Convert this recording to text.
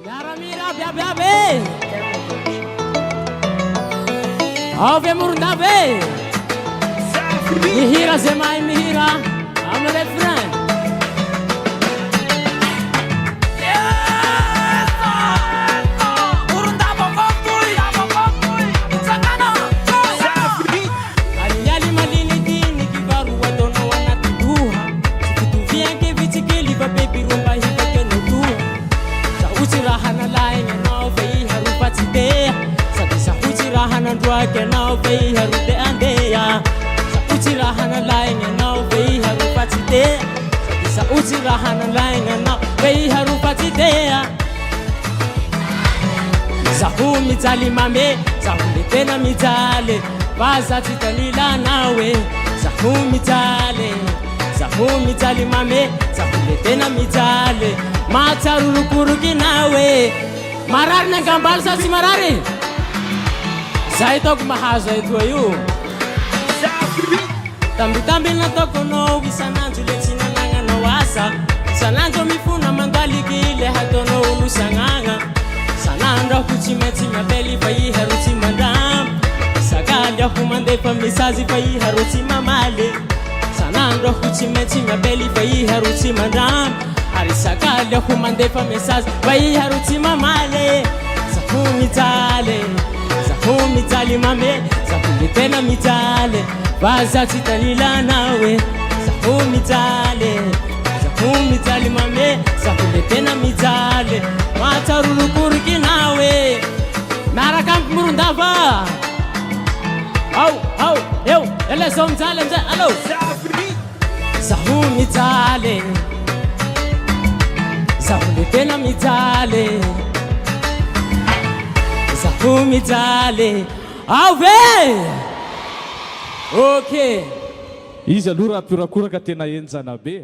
Miaramira biabiabe. Ave Murdabe. Mihira Zemai Mihira. I'm a friend. Ke now be haru de andeya sa uchira hana lainga now be haru patite sa uchira hana lainga now be haru patite sa humi tali mame sa humi tena mitale baza titalila nawe sa humi tali mame sa humi tena mitale matarulu kuruki nawe marar na gambal sa si marare Sai toko mahazo eto io Tambi na toko no Isananjo le tinananga no asa Sananjo mifuna mandaliki le hatono ulusanganga Sanandra kuchimeti mabeli Fai haruti mandam Sagali ya kumande pa misazi Fai haruti mamale Sanandra kuchimeti mabeli Fai haruti mandam Hari sagali ya kumande pa misazi Fai haruti mamale Sakumi tale Zakumi tali mame, zakumi tena mitale Baza titalila nawe Zakumi tali mame, zakumi tena mitale Matarulu kuriki nawe Marakamp murundava Au, eu, ele som tale mze, alo Zakumi tena mitale Zakumi tale Ave Okay Izy aloha raha piorakoraka tena enjana be.